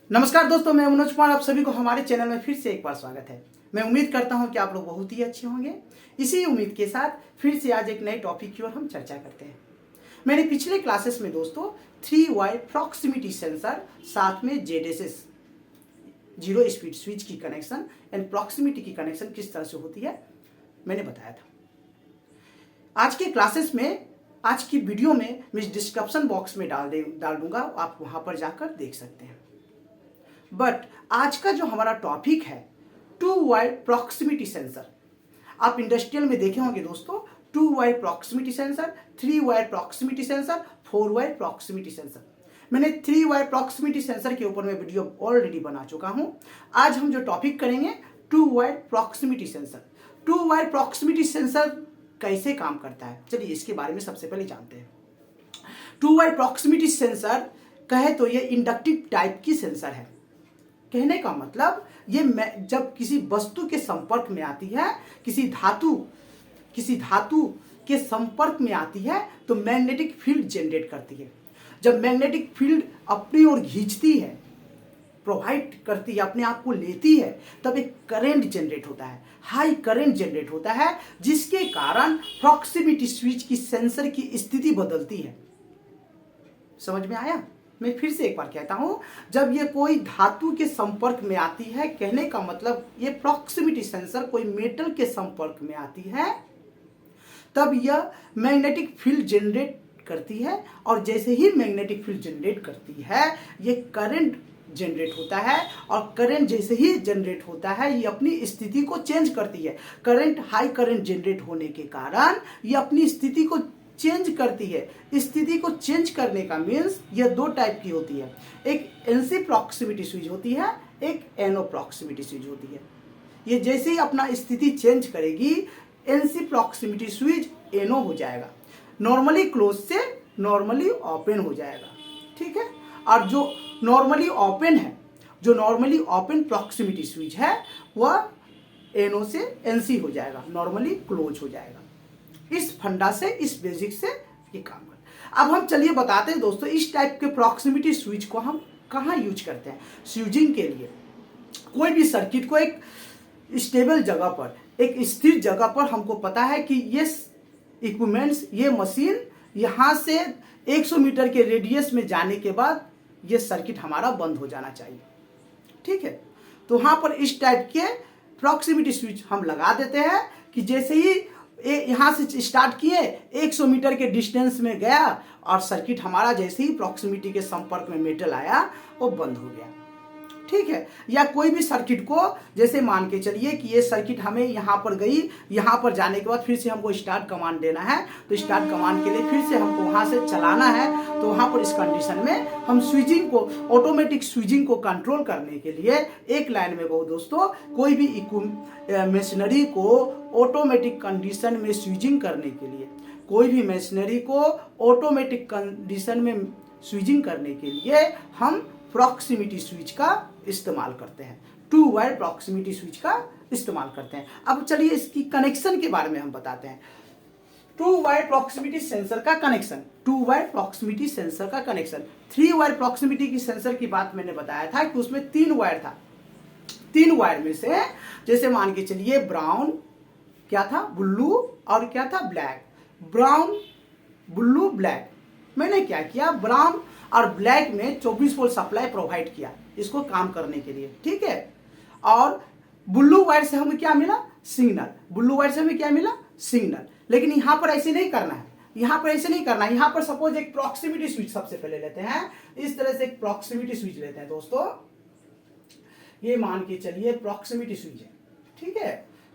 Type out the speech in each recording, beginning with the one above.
नमस्कार दोस्तों, मैं मनोज कुमार। आप सभी को हमारे चैनल में फिर से एक बार स्वागत है। मैं उम्मीद करता हूं कि आप लोग बहुत ही अच्छे होंगे। इसी उम्मीद के साथ फिर से आज एक नए टॉपिक की ओर हम चर्चा करते हैं। मैंने पिछले क्लासेस में दोस्तों 3 वायर प्रॉक्सिमिटी सेंसर साथ में जेडएसएस जीरो स्पीड स्विच की कनेक्शन एंड प्रॉक्सिमिटी की कनेक्शन किस तरह से होती है मैंने बताया था। आज के क्लासेस में, आज की वीडियो में मैं डिस्क्रिप्शन बॉक्स में डाल दूंगा, आप वहां पर जाकर देख सकते हैं। बट आज का जो हमारा टॉपिक है 2 वायर प्रॉक्सिमिटी सेंसर। आप इंडस्ट्रियल में देखे होंगे दोस्तों 2 wire proximity sensor, 3 wire proximity sensor, 4 wire proximity sensor. मैंने 3 वायर प्रॉक्सिमिटी सेंसर के ऊपर मैं वीडियो ऑलरेडी बना चुका हूं। आज हम जो टॉपिक करेंगे 2 wire proximity sensor. 2 wire proximity sensor कैसे काम करता है, चलिए इसके बारे में सबसे पहले जानते हैं। 2 वायर प्रॉक्सिमिटी सेंसर कहे तो ये इंडक्टिव टाइप की सेंसर है। कहने का मतलब ये जब किसी वस्तु के संपर्क में आती है, किसी धातु के संपर्क में आती है तो मैग्नेटिक फील्ड जनरेट करती है। जब मैग्नेटिक फील्ड अपनी ओर खींचती है, प्रोवाइड करती है, अपने आप को लेती है, तब एक करंट जनरेट होता है, हाई करंट जनरेट होता है, जिसके कारण प्रॉक्सिमिटी स्विच की सेंसर की स्थिति बदलती है। समझ में आया? मैं फिर से एक बार कहता हूं, जब ये कोई धातु के संपर्क में आती है, कहने का मतलब ये प्रॉक्सिमिटी सेंसर कोई मेटल के संपर्क में आती है, तब यह मैग्नेटिक फील्ड जनरेट करती है। और जैसे ही मैग्नेटिक फील्ड जनरेट करती है, ये करंट जनरेट होता है। और करंट जैसे ही जनरेट होता है, ये अपनी स्थिति को चेंज करती है। करंट, हाई करंट जनरेट होने के कारण ये अपनी स्थिति को चेंज करती है। स्थिति को चेंज करने का मीन्स यह 2 टाइप की होती है। एक एनसी प्रॉक्सिमिटी स्विच होती है, एक एनओ प्रॉक्सिमिटी स्विच होती है। ये जैसे ही अपना स्थिति चेंज करेगी, एनसी प्रॉक्सिमिटी स्विच एनओ हो जाएगा, नॉर्मली क्लोज से नॉर्मली ओपन हो जाएगा। ठीक है। और जो नॉर्मली ओपन है, जो नॉर्मली ओपन प्रॉक्सिमिटी स्विच है, वह एनओ से एनसी हो जाएगा, नॉर्मली क्लोज हो जाएगा। इस फंडा से, इस बेसिक से ये काम करता है। अब हम चलिए बताते हैं दोस्तों, इस टाइप के प्रॉक्सिमिटी स्विच को हम कहाँ यूज करते हैं स्विचिंग के लिए। कोई भी सर्किट को एक स्टेबल जगह पर, एक स्थिर जगह पर हमको पता है कि ये इक्विपमेंट्स, ये मशीन यहाँ से 100 मीटर के रेडियस में जाने के बाद ये सर्किट हमारा बंद हो जाना चाहिए। ठीक है। तो वहाँ पर इस टाइप के प्रॉक्सिमिटी स्विच हम लगा देते हैं कि जैसे ही यहाँ से स्टार्ट किए, 100 मीटर के डिस्टेंस में गया और सर्किट हमारा जैसे ही प्रॉक्सिमिटी के संपर्क में मेटल आया, वो बंद हो गया। ठीक है। या कोई भी सर्किट को, जैसे मान के चलिए कि ये सर्किट हमें यहाँ पर गई, यहाँ पर जाने के बाद फिर से हमको स्टार्ट कमांड देना है, तो स्टार्ट कमांड के लिए फिर से हमको वहाँ से चलाना है। तो वहाँ पर इस कंडीशन में हम स्विचिंग को, ऑटोमेटिक स्विचिंग को कंट्रोल करने के लिए, एक लाइन में कहूँ दोस्तों, कोई भी मशीनरी को ऑटोमेटिक कंडीशन में स्विचिंग करने के लिए, कोई भी मशीनरी को ऑटोमेटिक कंडीशन में स्विचिंग करने के लिए हम प्रॉक्सिमिटी स्विच का इस्तेमाल करते हैं, 2 वायर प्रॉक्सिमिटी स्विच का इस्तेमाल करते हैं। अब चलिए इसकी कनेक्शन के बारे में हम बताते हैं। 2 वायर प्रॉक्सिमिटी सेंसर का कनेक्शन, 2 वायर प्रॉक्सिमिटी सेंसर का कनेक्शन। 3 वायर प्रॉक्सिमिटी की सेंसर की बात मैंने बताया था कि उसमें 3 वायर था। 3 वायर में से जैसे मान के चलिए ब्राउन, क्या था, ब्लू, और क्या था, ब्लैक। Brown, blue, black. मैंने क्या किया, ब्राउन और ब्लैक में 24 वोल्ट सप्लाई प्रोवाइड किया इसको काम करने के लिए। ठीक है। और ब्लू वायर से हमें क्या मिला, सिग्नल। ब्लू वायर से हमें क्या मिला, सिग्नल। लेकिन यहां पर ऐसे नहीं करना है, यहां पर ऐसे नहीं करना है। यहां पर सपोज एक प्रॉक्सिमिटी स्विच सबसे पहले लेते हैं, इस तरह से एक प्रॉक्सिमिटी स्विच लेते हैं दोस्तों। ये मान के चलिए प्रॉक्सिमिटी स्विच है। ठीक है।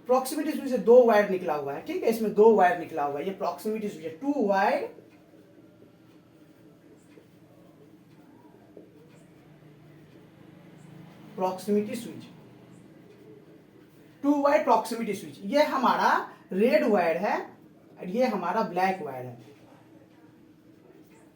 प्रॉक्सिमिटी स्विच से 2 वायर निकला हुआ है। ठीक है। इसमें 2 वायर निकला हुआ है, ये प्रॉक्सिमिटी स्विच है। 2 wire proximity switch, 2 wire proximity switch. ये हमारा रेड वायर है और ये हमारा ब्लैक वायर है।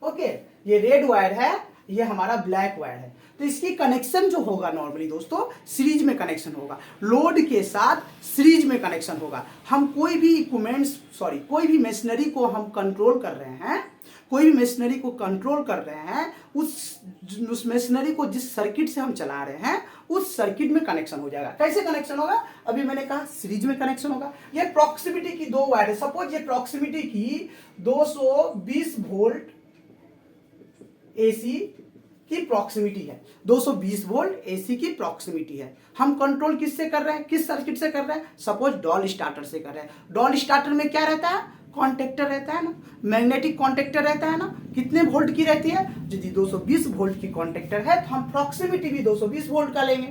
ओके। ये रेड वायर है, ये हमारा ब्लैक वायर है। तो इसकी कनेक्शन जो होगा नॉर्मली दोस्तों सीरीज में कनेक्शन होगा, लोड के साथ सीरीज में कनेक्शन होगा। हम कोई भी इक्विपमेंट्स, कोई भी मशीनरी को हम कंट्रोल कर रहे हैं, कोई भी मशीनरी को कंट्रोल कर रहे हैं, उस उस मशीनरी को जिस सर्किट से हम चला रहे हैं उस सर्किट में कनेक्शन हो जाएगा। कैसे कनेक्शन होगा? अभी मैंने कहा सीरीज में कनेक्शन होगा। ये प्रॉक्सिमिटी की दो वायर है, सपोज ये प्रॉक्सिमिटी की 220 वोल्ट एसी की प्रॉक्सिमिटी है, 220 वोल्ट एसी की प्रॉक्सिमिटी है। हम कंट्रोल किससे कर रहे हैं, किस सर्किट से कर रहे हैं? सपोज डॉल स्टार्टर से कर रहे हैं। डॉल स्टार्टर में क्या रहता है? कॉन्टेक्टर रहता है ना, मैग्नेटिक कॉन्टेक्टर रहता है ना। कितने वोल्ट की रहती है? यदि 220 वोल्ट की कॉन्टेक्टर है तो हम प्रॉक्सिमिटी भी 220 वोल्ट का लेंगे,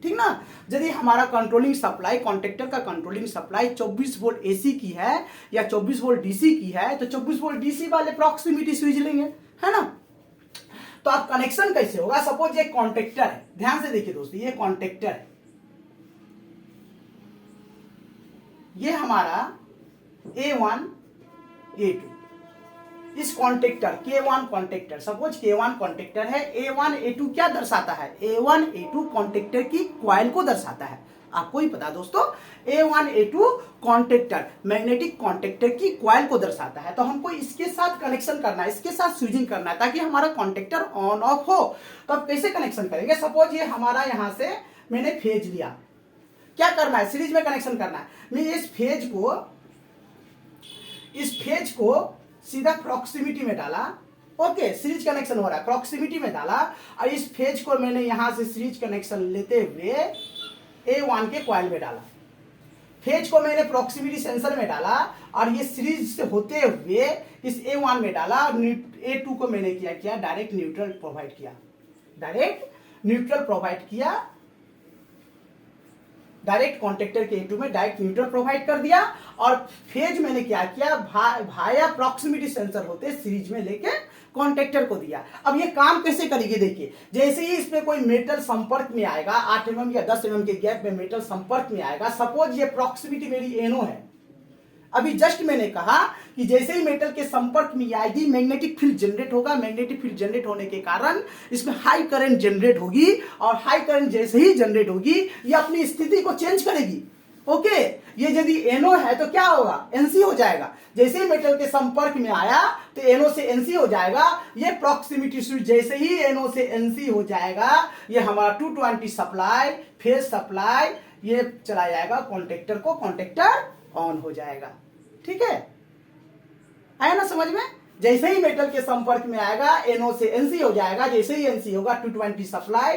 ठीक ना। यदि हमारा कंट्रोलिंग सप्लाई, कॉन्टेक्टर का कंट्रोलिंग सप्लाई 24 वोल्ट एसी की है या 24 वोल्ट डीसी की है तो 24 वोल्ट डीसी वाले प्रॉक्सिमिटी स्विच लेंगे, है ना। तो आप कनेक्शन कैसे होगा? सपोज ये कॉन्टेक्टर है, ध्यान से देखिए दोस्तों, ये कॉन्टेक्टर है, ये हमारा A1 A2, इस contactor K1 contactor, suppose K1 contactor है, A1 A2 क्या दर्शाता है? A1 A2 कॉन्टेक्टर की कॉइल को दर्शाता है। आपको ही पता दोस्तों, A1 A2 contactor magnetic contactor की कॉइल को दर्शाता है। तो हमको इसके साथ कनेक्शन करना है, इसके साथ स्विचिंग करना है ताकि हमारा कॉन्टेक्टर ऑन ऑफ हो। तो अब कैसे कनेक्शन करेंगे? सपोज ये हमारा यहां से मैंने फेज लिया, क्या करना है? सीरीज में कनेक्शन करना है। मैं इस फेज को सीधा प्रॉक्सिमिटी में डाला, ओके, सीरीज कनेक्शन हो रहा है, प्रॉक्सिमिटी में डाला, और इस फेज को मैंने यहां से सीरीज कनेक्शन लेते हुए A1 के कॉइल में डाला। फेज को मैंने प्रॉक्सिमिटी सेंसर में डाला और ये सीरीज से होते हुए इस A1 में डाला, और A2 को मैंने किया डायरेक्ट न्यूट्रल प्रोवाइड किया, डायरेक्ट कॉन्टेक्टर के A2 में डायरेक्ट न्यूट्रल प्रोवाइड कर दिया, और फेज मैंने क्या किया, भाया प्रॉक्सिमिटी सेंसर होते सीरीज में लेके कॉन्टेक्टर को दिया। अब ये काम कैसे करेगी? देखिए, जैसे ही इसमें कोई मेटल संपर्क में आएगा, 8 mm या 10 mm के गैप में मेटल संपर्क में आएगा, सपोज ये प्रॉक्सिमिटी मेरी NO है, अभी जस्ट मैंने कहा कि जैसे ही मेटल के संपर्क में आएगी मैग्नेटिक फील्ड जनरेट होगा। मैग्नेटिक फील्ड जनरेट होने के कारण इसमें हाई करंट जनरेट होगी, और हाई करंट जैसे ही जनरेट होगी ये अपनी स्थिति को चेंज करेगी, ओके। ये यदि NO है तो क्या होगा? NC हो जाएगा। जैसे ही मेटल के संपर्क में आया तो NO से NC हो जाएगा। ये प्रॉक्सिमिटी स्विच जैसे ही NO से NC हो जाएगा, ये हमारा 220 सप्लाई, फेज सप्लाई, ये चला जाएगा कॉन्टेक्टर को, कॉन्टेक्टर ऑन हो जाएगा, ठीक है। आया ना समझ में? जैसे ही मेटल के संपर्क में आएगा NO से NC हो जाएगा, जैसे ही NC होगा 220 सप्लाई,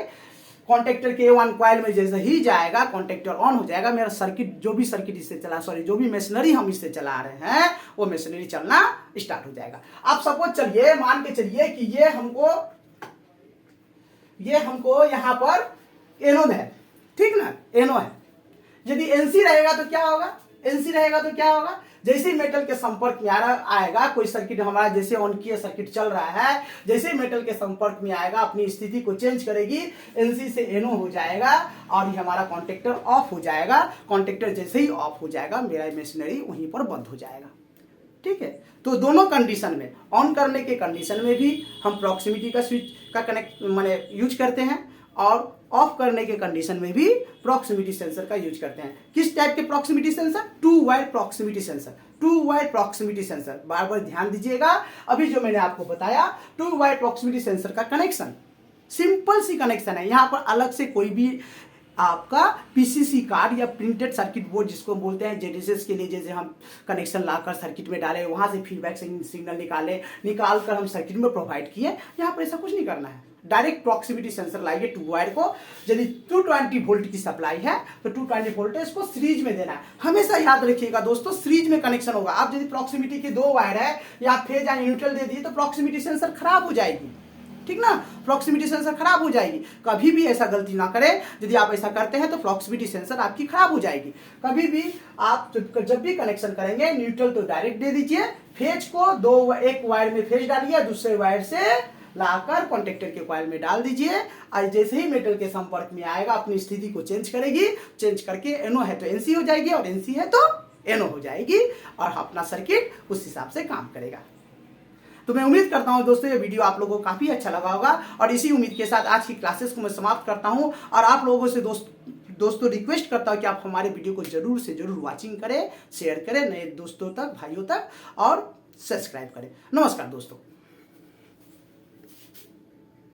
कॉन्टेक्टर के A1 कॉइल में जैसे ही जाएगा कॉन्टेक्टर ऑन हो जाएगा। मेरा सर्किट, जो भी सर्किट इससे चला, जो भी मशीनरी हम इससे चला रहे हैं वो मशीनरी चलना स्टार्ट हो जाएगा। आप सपोज चलिए, मान के चलिए कि ये हमको यहां पर एनोड है, ठीक ना, NO है। यदि NC रहेगा तो क्या होगा? जैसे ही मेटल के संपर्क में आएगा कोई सर्किट हमारा, जैसे ऑन किया सर्किट चल रहा है, जैसे ही मेटल के संपर्क में आएगा अपनी स्थिति को चेंज करेगी, NC से NO हो जाएगा और ये हमारा कॉन्टेक्टर ऑफ हो जाएगा। कॉन्टेक्टर जैसे ही ऑफ हो जाएगा मेरा मशीनरी वहीं पर बंद हो जाएगा, ठीक है। तो दोनों कंडीशन में, ऑन करने के कंडीशन में भी हम प्रॉक्सिमिटी का स्विच का कनेक्ट माने यूज करते हैं, और ऑफ करने के कंडीशन में भी प्रॉक्सिमिटी सेंसर का यूज करते हैं। किस टाइप के proximity sensor? 2 wire proximity sensor. बार बार ध्यान दीजिएगा, अभी जो मैंने आपको बताया 2 वायर प्रॉक्सिमिटी सेंसर का कनेक्शन सिंपल सी कनेक्शन है। यहां पर अलग से कोई भी आपका पीसीसी कार्ड या प्रिंटेड सर्किट बोर्ड जिसको बोलते हैं जेडीएसएस के लिए, जैसे हम कनेक्शन लाकर सर्किट में डाले, वहां से फीडबैक सिग्नल निकाल कर हम सर्किट में प्रोवाइड किए, यहाँ पर ऐसा कुछ नहीं करना है। डायरेक्ट प्रॉक्सिमिटी सेंसर लाइए 2 वायर को, यदि 220 वोल्ट की सप्लाई है तो 220 वोल्टेज को सीरीज में देना है। हमेशा याद रखिएगा दोस्तों, सीरीज में कनेक्शन होगा। आप यदि प्रॉक्सिमिटी के 2 वायर है या फेज या न्यूट्रल दे दिए तो प्रॉक्सिमिटी सेंसर खराब हो जाएगी, ठीक ना, प्रॉक्सिमिटी सेंसर खराब हो जाएगी। कभी भी ऐसा गलती ना करें, यदि आप ऐसा करते हैं तो प्रॉक्सिमिटी सेंसर आपकी खराब हो जाएगी। कभी भी आप जब भी कनेक्शन करेंगे न्यूट्रल तो डायरेक्ट दे दीजिए, फेज को एक वायर में फेज डालिए, दूसरे वायर से लाकर कॉन्टेक्टर के कॉइल में डाल दीजिए, और जैसे ही मेटल के संपर्क में आएगा अपनी स्थिति को चेंज करेगी, चेंज करके NO है तो NC हो जाएगी और NC है तो NO हो जाएगी, और अपना सर्किट उस हिसाब से काम करेगा। तो मैं उम्मीद करता हूं दोस्तों ये वीडियो आप लोगों को काफी अच्छा लगा होगा, और इसी उम्मीद के साथ आज की क्लासेस को मैं समाप्त करता हूं, और आप लोगों से दोस्तों रिक्वेस्ट करता हूं कि आप हमारे वीडियो को जरूर से जरूर वाचिंग करें, शेयर करें नए दोस्तों तक, भाइयों तक, और सब्सक्राइब करें। नमस्कार दोस्तों।